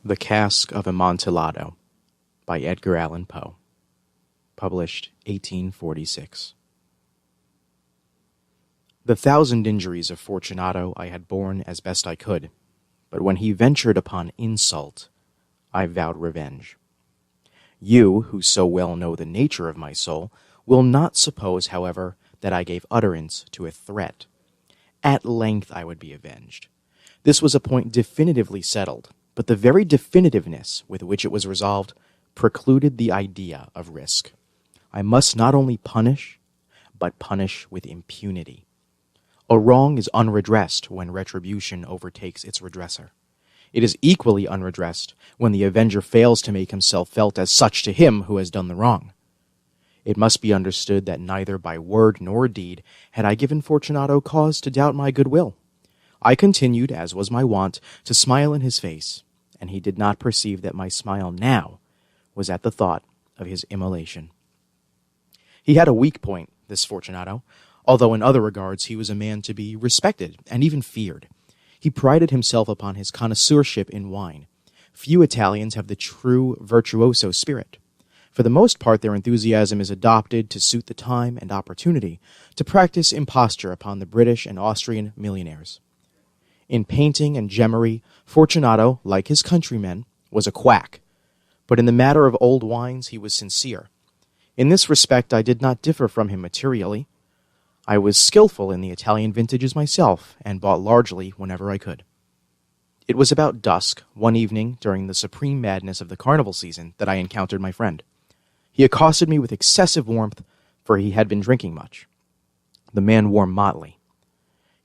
The Cask of Amontillado by Edgar Allan Poe. Published 1846. The 1,000 injuries of Fortunato I had borne as best I could, but when he ventured upon insult, I vowed revenge. You, who so well know the nature of my soul, will not suppose, however, that I gave utterance to a threat. At length I would be avenged. This was a point definitively settled, but the very definitiveness with which it was resolved precluded the idea of risk. I must not only punish, but punish with impunity. A wrong is unredressed when retribution overtakes its redresser. It is equally unredressed when the avenger fails to make himself felt as such to him who has done the wrong. It must be understood that neither by word nor deed had I given Fortunato cause to doubt my goodwill. I continued, as was my wont, to smile in his face, and he did not perceive that my smile now was at the thought of his immolation. He had a weak point, this Fortunato, although in other regards he was a man to be respected and even feared. He prided himself upon his connoisseurship in wine. Few Italians have the true virtuoso spirit. For the most part, their enthusiasm is adopted to suit the time and opportunity to practice imposture upon the British and Austrian millionaires. In painting and gemmery, Fortunato, like his countrymen, was a quack, but in the matter of old wines he was sincere. In this respect I did not differ from him materially. I was skillful in the Italian vintages myself, and bought largely whenever I could. It was about dusk, one evening during the supreme madness of the carnival season, that I encountered my friend. He accosted me with excessive warmth, for he had been drinking much. The man wore motley.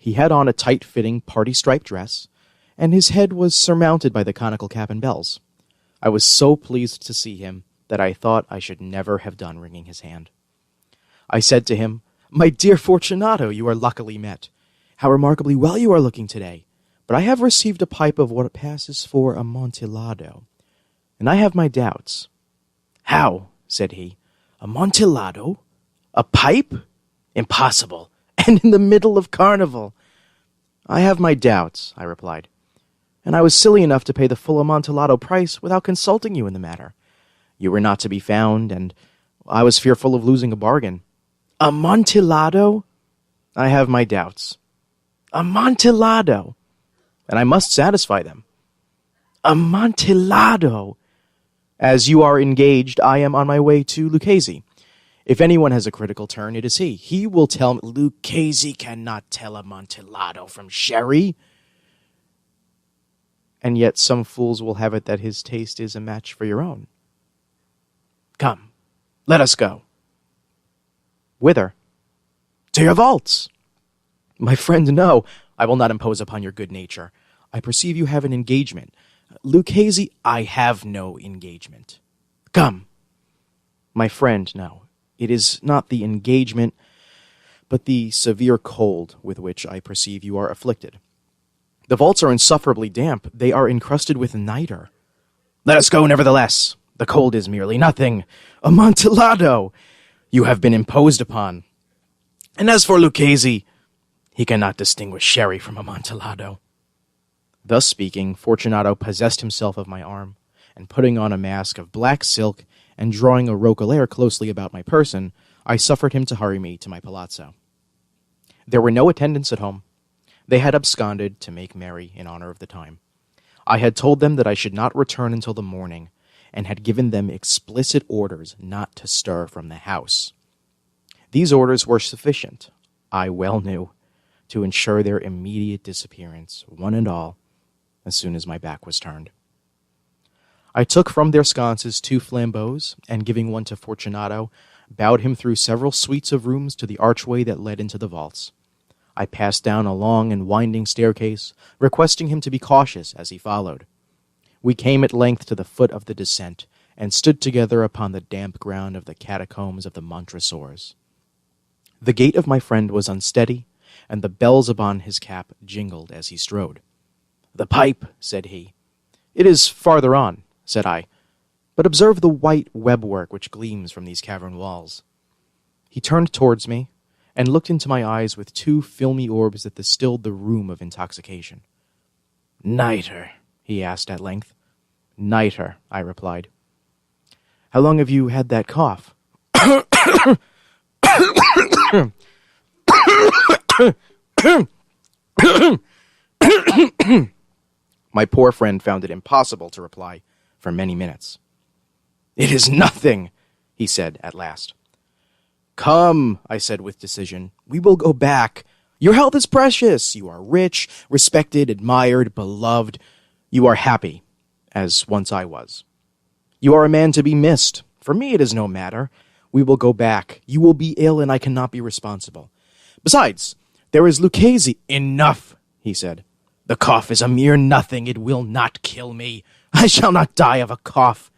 He had on a tight-fitting party-striped dress, and his head was surmounted by the conical cap and bells. I was so pleased to see him that I thought I should never have done wringing his hand. I said to him, "My dear Fortunato, you are luckily met. How remarkably well you are looking today. But I have received a pipe of what passes for Amontillado, and I have my doubts." "How?" said he. "Amontillado? A pipe? Impossible! And in the middle of carnival!" "I have my doubts," I replied, "and I was silly enough to pay the full Amontillado price without consulting you in the matter. You were not to be found, and I was fearful of losing a bargain." "Amontillado?" "I have my doubts." "Amontillado!" "And I must satisfy them." "Amontillado!" "As you are engaged, I am on my way to Lucchese. If anyone has a critical turn, it is he. He will tell me—" "Lucchese cannot tell Amontillado from sherry." "And yet some fools will have it that his taste is a match for your own." "Come, let us go." "Whither?" "To your vaults." "My friend, no. I will not impose upon your good nature. I perceive you have an engagement. Lucchese—" "I have no engagement. Come." "My friend, no. It is not the engagement, but the severe cold with which I perceive you are afflicted. The vaults are insufferably damp. They are encrusted with nitre." "Let us go, nevertheless. The cold is merely nothing. Amontillado! You have been imposed upon. And as for Lucchese, he cannot distinguish sherry from Amontillado." Thus speaking, Fortunato possessed himself of my arm, and putting on a mask of black silk and drawing a roquelaire closely about my person, I suffered him to hurry me to my palazzo. There were no attendants at home. They had absconded to make merry in honor of the time. I had told them that I should not return until the morning, and had given them explicit orders not to stir from the house. These orders were sufficient, I well knew, to ensure their immediate disappearance, one and all, as soon as my back was turned. I took from their sconces 2 flambeaux, and giving one to Fortunato, bowed him through several suites of rooms to the archway that led into the vaults. I passed down a long and winding staircase, requesting him to be cautious as he followed. We came at length to the foot of the descent, and stood together upon the damp ground of the catacombs of the Montresors. The gait of my friend was unsteady, and the bells upon his cap jingled as he strode. "The pipe," said he. "It is farther on," said I, "but observe the white web-work which gleams from these cavern walls." He turned towards me, and looked into my eyes with 2 filmy orbs that distilled the rheum of intoxication. "Nitre?" he asked at length. Nitre, I replied. How long have you had that cough? My poor friend found it impossible to reply for many minutes. It is nothing, he said at last. Come, I said with decision, we will go back. Your health is precious. You are rich, respected, admired, beloved. You are happy, as once I was. You are a man to be missed. For me it is no matter. We will go back. You will be ill, and I cannot be responsible. Besides, there is Lucchese. Enough, he said. The cough is a mere nothing. It will not kill me. I shall not die of a cough.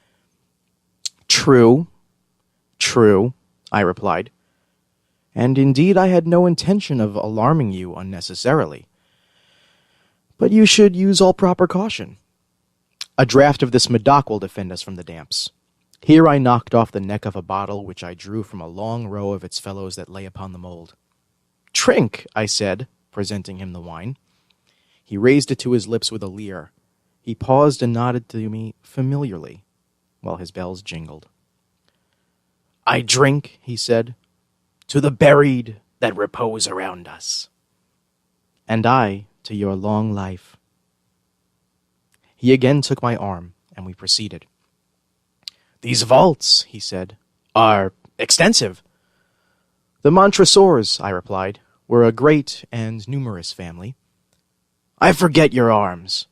True, I replied. And indeed I had no intention of alarming you unnecessarily. But you should use all proper caution. A draught of this Medoc will defend us from the damps. Here I knocked off the neck of a bottle which I drew from a long row of its fellows that lay upon the mould. Drink, I said, presenting him the wine. He raised it to his lips with a leer. He paused and nodded to me familiarly, while his bells jingled. I drink, he said, to the buried that repose around us. And I to your long life. He again took my arm, and we proceeded. These vaults, he said, are extensive. The Montresors, I replied, were a great and numerous family. I forget your arms.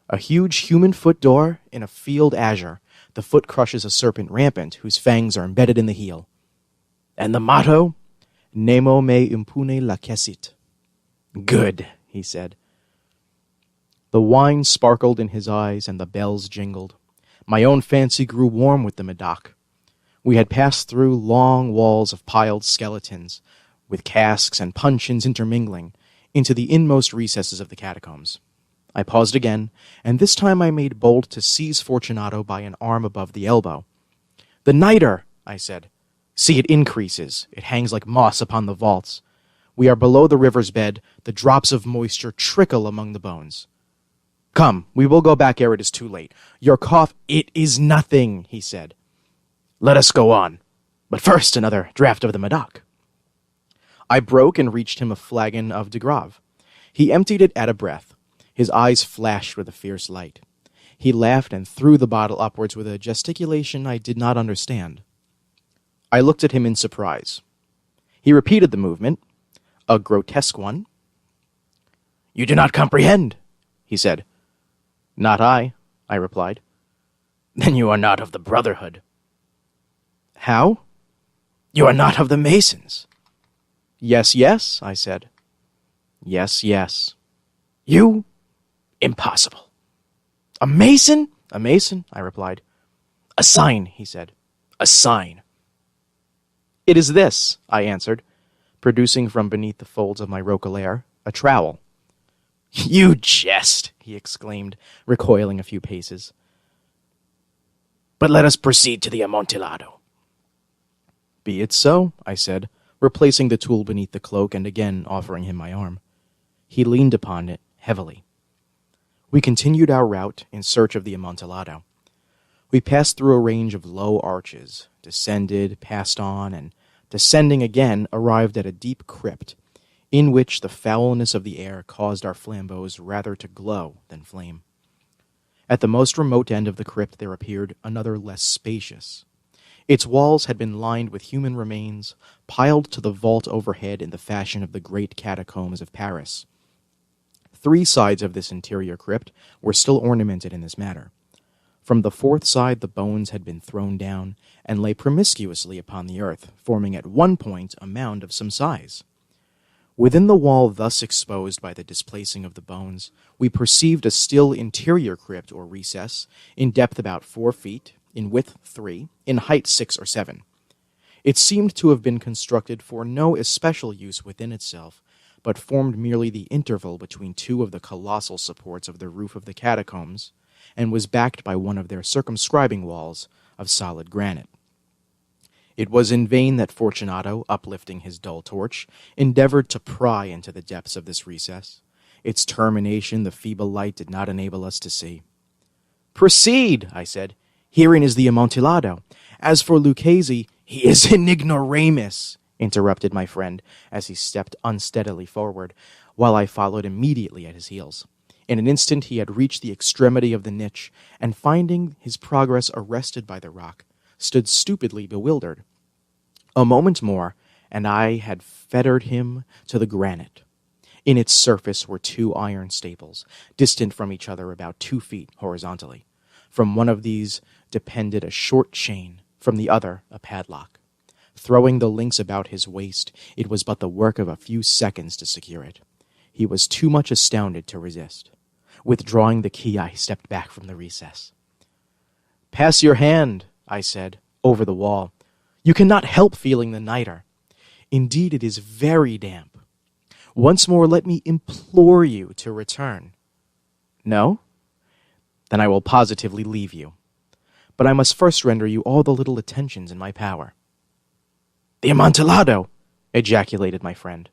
A huge human foot door in a field azure. The foot crushes a serpent rampant, whose fangs are embedded in the heel. And the motto? Nemo me impune lacessit. Good, he said. The wine sparkled in his eyes, and the bells jingled. My own fancy grew warm with the Medoc. We had passed through long walls of piled skeletons, with casks and puncheons intermingling, into the inmost recesses of the catacombs. I paused again, and this time I made bold to seize Fortunato by an arm above the elbow. The nitre, I said. See, it increases. It hangs like moss upon the vaults. We are below the river's bed. The drops of moisture trickle among the bones. Come, we will go back ere it is too late. Your cough, it is nothing, he said. Let us go on. But first another draught of the Medoc. I broke and reached him a flagon of de Grave. He emptied it at a breath. His eyes flashed with a fierce light. He laughed and threw the bottle upwards with a gesticulation I did not understand. I looked at him in surprise. He repeated the movement, a grotesque one. You do not comprehend, he said. Not I replied. Then you are not of the Brotherhood. How? You are not of the Masons. Yes, I said. Yes. You? Impossible. A Mason? A Mason, I replied. A sign, he said. A sign. It is this, I answered, producing from beneath the folds of my roquelaire a trowel. You jest, he exclaimed, recoiling a few paces. But let us proceed to the Amontillado. Be it so, I said, replacing the tool beneath the cloak and again offering him my arm. He leaned upon it heavily. We continued our route in search of the Amontillado. We passed through a range of low arches, descended, passed on, and, descending again, arrived at a deep crypt, in which the foulness of the air caused our flambeaux rather to glow than flame. At the most remote end of the crypt there appeared another less spacious. Its walls had been lined with human remains, piled to the vault overhead in the fashion of the great catacombs of Paris. 3 sides of this interior crypt were still ornamented in this manner. From the 4th side the bones had been thrown down, and lay promiscuously upon the earth, forming at one point a mound of some size. Within the wall thus exposed by the displacing of the bones, we perceived a still interior crypt or recess, in depth about 4 feet, in width 3, in height 6 or 7. It seemed to have been constructed for no especial use within itself, but formed merely the interval between 2 of the colossal supports of the roof of the catacombs, and was backed by one of their circumscribing walls of solid granite. It was in vain that Fortunato, uplifting his dull torch, endeavored to pry into the depths of this recess. Its termination the feeble light did not enable us to see. Proceed, I said. Herein is the Amontillado. As for Lucchese, he is an ignoramus, interrupted my friend, as he stepped unsteadily forward, while I followed immediately at his heels. In an instant he had reached the extremity of the niche, and finding his progress arrested by the rock, stood stupidly bewildered. A moment more, and I had fettered him to the granite. In its surface were 2 iron staples, distant from each other about 2 feet horizontally. From one of these depended a short chain, from the other a padlock. Throwing the links about his waist, it was but the work of a few seconds to secure it. He was too much astounded to resist. Withdrawing the key, I stepped back from the recess. "Pass your hand," I said, "over the wall. You cannot help feeling the nitre. Indeed, it is very damp. Once more let me implore you to return." "No? Then I will positively leave you. But I must first render you all the little attentions in my power." "The Amontillado!" ejaculated my friend,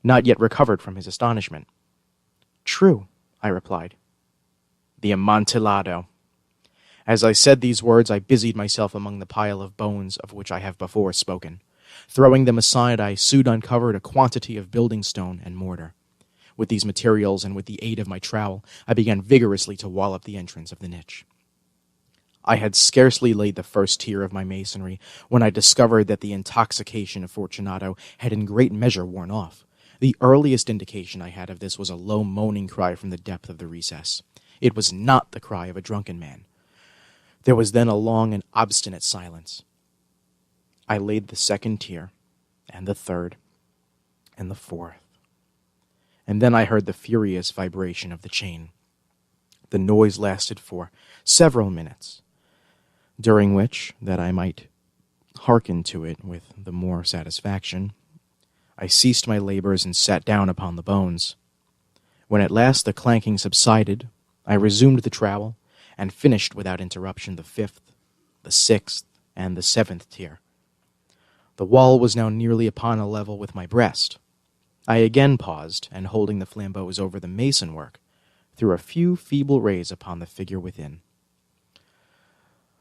not yet recovered from his astonishment. "True," I replied. "The Amontillado." As I said these words, I busied myself among the pile of bones of which I have before spoken. Throwing them aside, I soon uncovered a quantity of building stone and mortar. With these materials and with the aid of my trowel, I began vigorously to wall up the entrance of the niche. I had scarcely laid the first tier of my masonry when I discovered that the intoxication of Fortunato had in great measure worn off. The earliest indication I had of this was a low moaning cry from the depth of the recess. It was not the cry of a drunken man. There was then a long and obstinate silence. I laid the second tier, and the third, and the fourth. And then I heard the furious vibration of the chain. The noise lasted for several minutes, during which, that I might hearken to it with the more satisfaction, I ceased my labors and sat down upon the bones. When at last the clanking subsided, I resumed the trowel, and finished without interruption the 5th, the 6th, and the 7th tier. The wall was now nearly upon a level with my breast. I again paused, and holding the flambeaux over the mason work, threw a few feeble rays upon the figure within.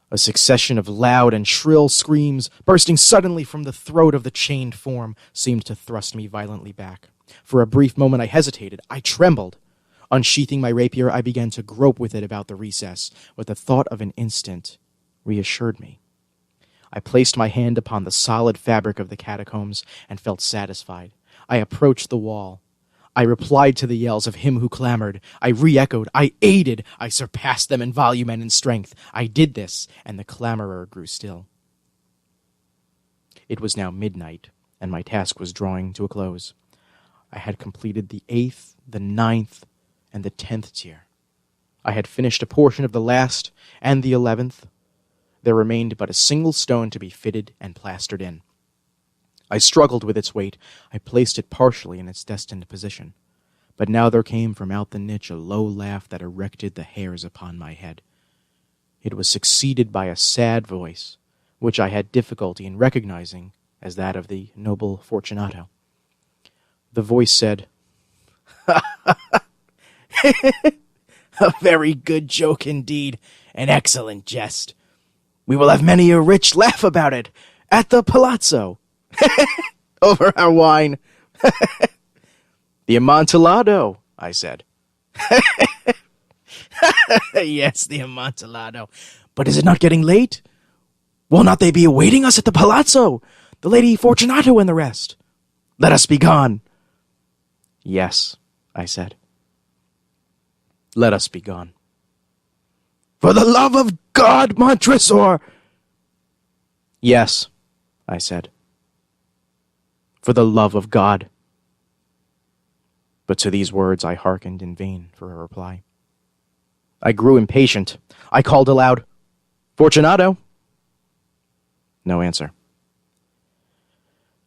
A succession of loud and shrill screams, bursting suddenly from the throat of the chained form, seemed to thrust me violently back. For a brief moment I hesitated. I trembled. Unsheathing my rapier, I began to grope with it about the recess, but the thought of an instant reassured me. I placed my hand upon the solid fabric of the catacombs and felt satisfied. I approached the wall. I replied to the yells of him who clamored. I re-echoed. I aided. I surpassed them in volume and in strength. I did this, and the clamorer grew still. It was now midnight, and my task was drawing to a close. I had completed the 8th, the 9th, and the 10th tier. I had finished a portion of the last and the 11th. There remained but a single stone to be fitted and plastered in. I struggled with its weight. I placed it partially in its destined position. But now there came from out the niche a low laugh that erected the hairs upon my head. It was succeeded by a sad voice, which I had difficulty in recognizing as that of the noble Fortunato. The voice said, "A very good joke indeed, an excellent jest. We will have many a rich laugh about it at the palazzo, over our wine." "The Amontillado," I said. "Yes, the Amontillado. But is it not getting late? Will not they be awaiting us at the palazzo, the Lady Fortunato and the rest? Let us be gone." "Yes," I said. "Let us be gone." "For the love of God, Montresor!" "Yes," I said. "For the love of God." But to these words I hearkened in vain for a reply. I grew impatient. I called aloud, "Fortunato!" No answer.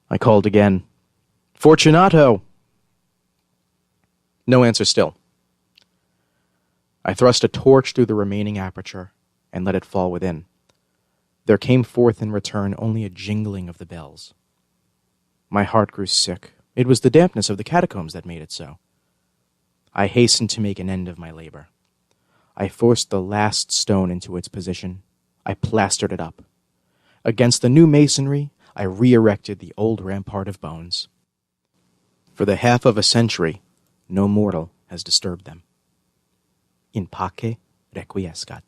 I called again, "Fortunato!" No answer still. I thrust a torch through the remaining aperture and let it fall within. There came forth in return only a jingling of the bells. My heart grew sick. It was the dampness of the catacombs that made it so. I hastened to make an end of my labor. I forced the last stone into its position. I plastered it up. Against the new masonry, I re-erected the old rampart of bones. For the half of a century, no mortal has disturbed them. In pace requiescat.